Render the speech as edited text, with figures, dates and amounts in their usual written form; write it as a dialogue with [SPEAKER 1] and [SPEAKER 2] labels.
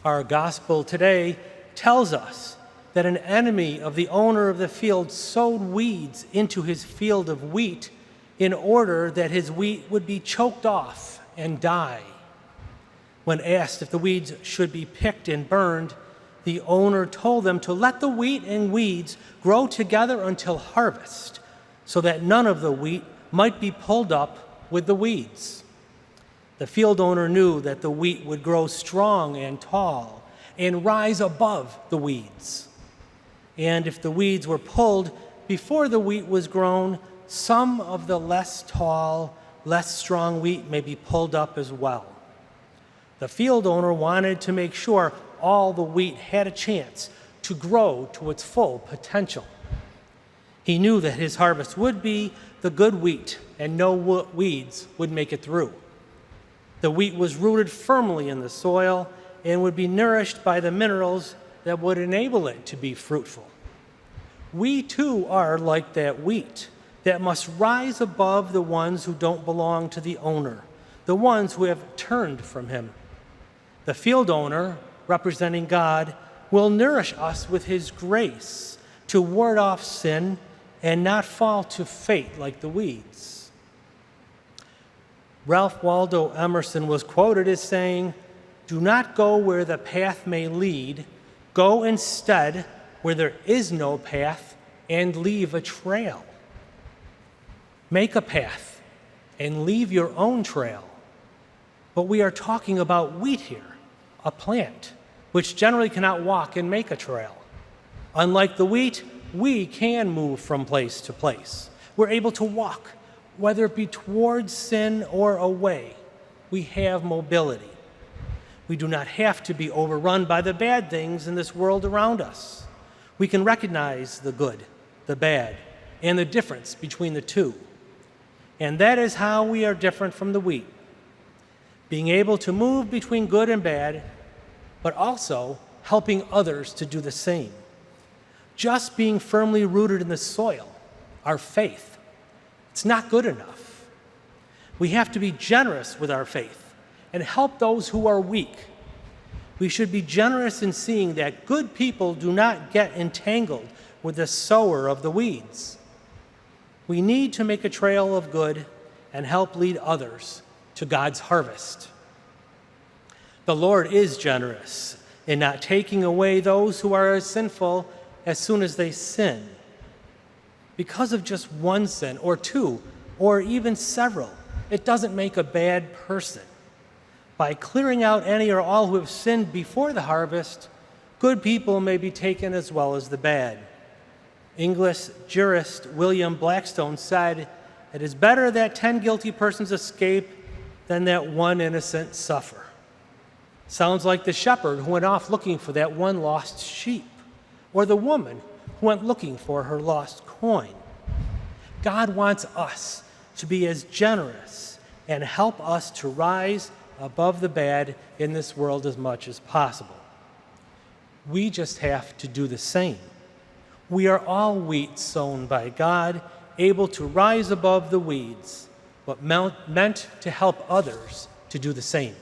[SPEAKER 1] Our gospel today tells us that an enemy of the owner of the field sowed weeds into his field of wheat in order that his wheat would be choked off and die. When asked if the weeds should be picked and burned, the owner told them to let the wheat and weeds grow together until harvest, so that none of the wheat might be pulled up with the weeds. The field owner knew that the wheat would grow strong and tall and rise above the weeds. And if the weeds were pulled before the wheat was grown, some of the less tall, less strong wheat may be pulled up as well. The field owner wanted to make sure all the wheat had a chance to grow to its full potential. He knew that his harvest would be the good wheat and no weeds would make it through. The wheat was rooted firmly in the soil and would be nourished by the minerals that would enable it to be fruitful. We too are like that wheat that must rise above the ones who don't belong to the owner, the ones who have turned from him. The field owner, representing God, will nourish us with his grace to ward off sin and not fall to fate like the weeds. Ralph Waldo Emerson was quoted as saying, "Do not go where the path may lead. Go instead where there is no path and leave a trail." Make a path and leave your own trail. But we are talking about wheat here, a plant, which generally cannot walk and make a trail. Unlike the wheat, we can move from place to place. We're able to walk, whether it be towards sin or away. We have mobility. We do not have to be overrun by the bad things in this world around us. We can recognize the good, the bad, and the difference between the two. And that is how we are different from the wheat. Being able to move between good and bad, but also helping others to do the same. Just being firmly rooted in the soil, our faith, it's not good enough. We have to be generous with our faith and help those who are weak. We should be generous in seeing that good people do not get entangled with the sower of the weeds. We need to make a trail of good and help lead others to God's harvest. The Lord is generous in not taking away those who are as sinful as soon as they sin. Because of just one sin or two or even several, it doesn't make a bad person. By clearing out any or all who have sinned before the harvest, good people may be taken as well as the bad. English jurist William Blackstone said, "It is better that 10 guilty persons escape than that one innocent suffer." Sounds like the shepherd who went off looking for that one lost sheep, or the woman who went looking for her lost coin. God wants us to be as generous and help us to rise above the bad in this world as much as possible. We just have to do the same. We are all wheat sown by God, able to rise above the weeds, but meant to help others to do the same.